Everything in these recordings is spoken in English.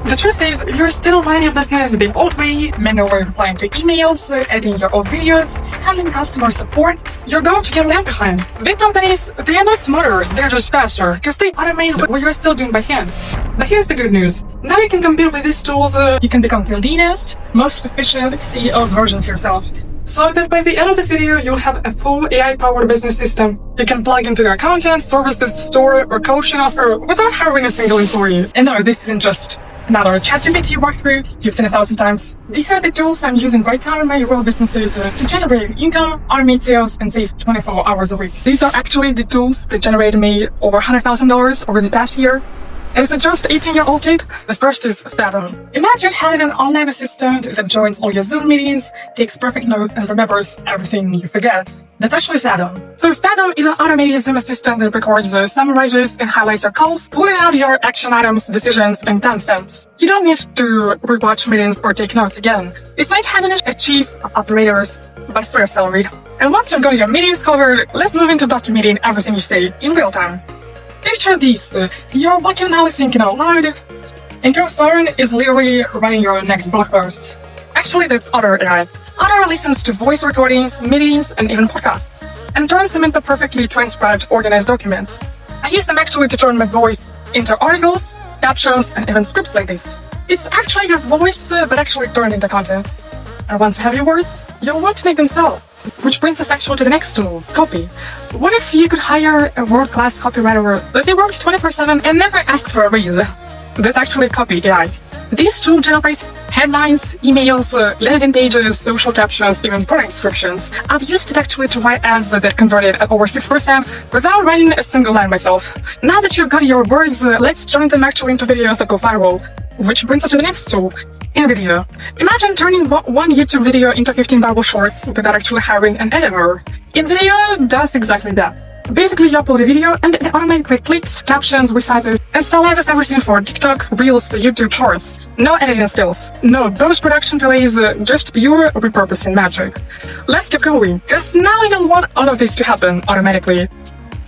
The truth is, you're still running a business the old way, manually replying to emails, editing your own videos, handling customer support. You're going to get left behind. Big companies, they are not smarter, they're just faster, because they automate what you're still doing by hand. But here's the good news. Now you can compete with these tools, you can become the leanest, most efficient CEO version of yourself. So that by the end of this video, you'll have a full AI-powered business system you can plug into your content, services, store, or coaching offer without hiring a single employee. And no, this isn't just another ChatGPT walkthrough you've seen 1,000 times. These are the tools I'm using right now in my real businesses to generate income, automate sales, and save 24 hours a week. These are actually the tools that generated me over $100,000 over the past year. As a just 18-year-old kid, the first is Fathom. Imagine having an online assistant that joins all your Zoom meetings, takes perfect notes, and remembers everything you forget. That's actually Fathom. So Fathom is an automated Zoom assistant that records, summarizes, and highlights your calls, pulling out your action items, decisions, and timestamps. You don't need to rewatch meetings or take notes again. It's like having a chief of operators, but for your salary. And once you've got your meetings covered, let's move into documenting everything you say in real time. Picture this, you're walking out thinking out loud, and your phone is literally writing your next blog post. Actually, that's Otter AI. Otter listens to voice recordings, meetings, and even podcasts, and turns them into perfectly transcribed, organized documents. I use them actually to turn my voice into articles, captions, and even scripts like this. It's actually your voice, but actually turned into content. And once you have your words, you'll want to make them sell. Which brings us actually to the next tool, copy. What if you could hire a world-class copywriter that they worked 24/7 and never asked for a raise? That's actually Copy AI. This tool generates headlines, emails, landing pages, social captions, even product descriptions. I've used it actually to write ads that converted at over 6% without writing a single line myself. Now that you've got your words, let's turn them actually into videos that go viral. Which brings us to the next tool, InVideo. Imagine turning one YouTube video into 15 Bible shorts without actually hiring an editor. InVideo does exactly that. Basically, you upload a video and it automatically clips, captions, resizes, and stylizes everything for TikTok, Reels, YouTube Shorts. No editing skills, no post-production delays, just pure repurposing magic. Let's keep going, because now you'll want all of this to happen automatically.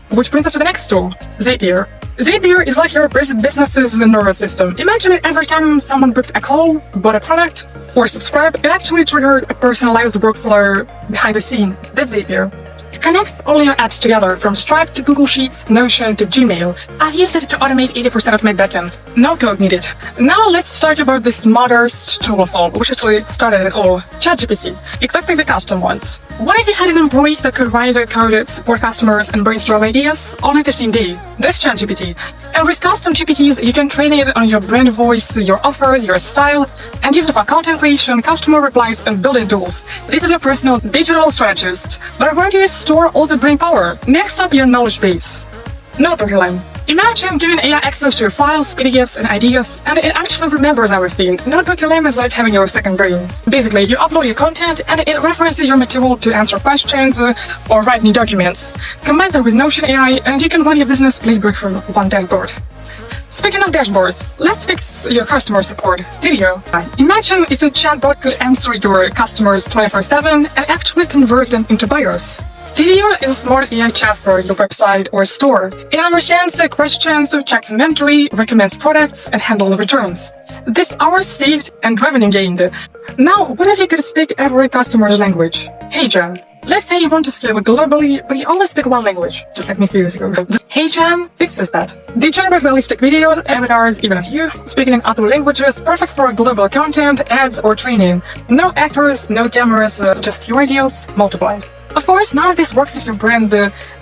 Which brings us to the next tool, Zapier. Zapier is like your business's nervous system. Imagine that every time someone booked a call, bought a product, or subscribed, it actually triggered a personalized workflow behind the scene. That's Zapier. It connects all your apps together, from Stripe to Google Sheets, Notion to Gmail. I've used it to automate 80% of my backend. No code needed. Now let's talk about this modest tool of all, which actually started it all, ChatGPT. Exactly the custom ones. What if you had an employee that could write code, support customers, and brainstorm ideas all in the same day? That's ChatGPT. And with custom GPTs, you can train it on your brand voice, your offers, your style, and use it for content creation, customer replies, and building tools. This is your personal digital strategist. But where do you store all the brain power? Next up, your knowledge base. NotebookLM. Imagine giving AI access to your files, PDFs, and ideas, and it actually remembers everything. NotebookLM is like having your second brain. Basically, you upload your content, and it references your material to answer questions or write new documents. Combine them with Notion AI, and you can run your business playbook from one dashboard. Speaking of dashboards, let's fix your customer support, Video. Imagine if a chatbot could answer your customers 24/7 and actually convert them into buyers. Video is a smart AI chat for your website or store. It understands the questions, checks inventory, recommends products, and handles returns. This hours saved and revenue gained. Now, what if you could speak every customer's language? Hey Jen. Let's say you want to scale globally, but you only speak one language, just like me a few years ago. Hey Jen fixes that. They generate realistic videos, avatars, even of you, speaking in other languages, perfect for global content, ads, or training. No actors, no cameras, just your ideas multiplied. Of course, none of this works if your brand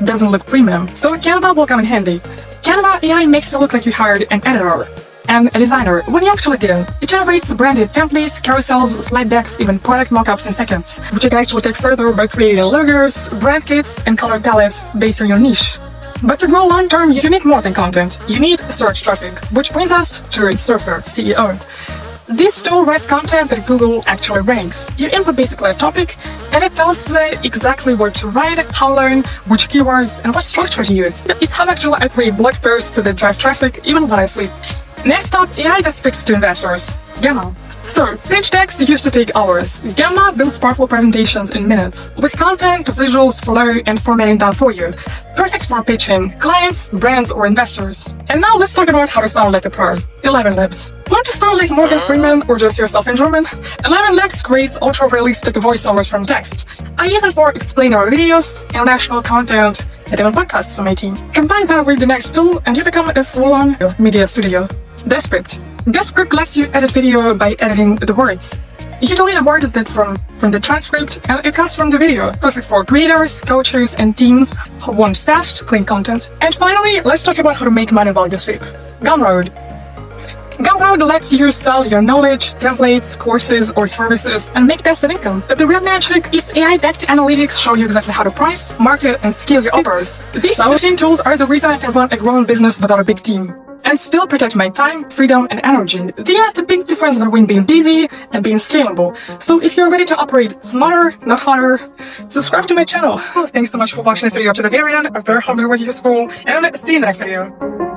doesn't look premium, so Canva will come in handy. Canva AI makes it look like you hired an editor and a designer when you actually didn't. It generates branded templates, carousels, slide decks, even product mockups in seconds, which you can actually take further by creating logos, brand kits, and color palettes based on your niche. But to grow long-term, you need more than content. You need search traffic, which brings us to Surfer, CEO. This tool writes content that Google actually ranks. You input basically a topic, and it tells exactly what to write, how long, which keywords, and what structure to use. It's how actually I create blog posts that drive traffic even when I sleep. Next up, AI that speaks to investors, Gamma. So, pitch decks used to take hours. Gamma builds powerful presentations in minutes, with content, visuals, flow, and formatting done for you. Perfect for pitching clients, brands, or investors. And now let's talk about how to sound like a pro. 11 Labs. Want to sound like Morgan Freeman or just yourself in German? 11 Labs creates ultra-realistic voiceovers from text. I use it for explainer videos, international content, and even podcasts for my team. Combine that with the next tool and you become a full-on media studio. Descript. Descript lets you edit video by editing the words. You delete a word that from the transcript and it comes from the video. Perfect for creators, coaches, and teams who want fast, clean content. And finally, let's talk about how to make money while you sleep. Gumroad. Gumroad lets you sell your knowledge, templates, courses, or services and make passive income. But the real magic is AI-backed analytics show you exactly how to price, market, and scale your offers. These 15 tools are the reason I can run a growing business without a big team and still protect my time, freedom, and energy. They are the big difference between being busy and being scalable. So if you're ready to operate smarter, not harder, subscribe to my channel. Thanks so much for watching this video to the very end. I very hope it was useful, and see you in the next video.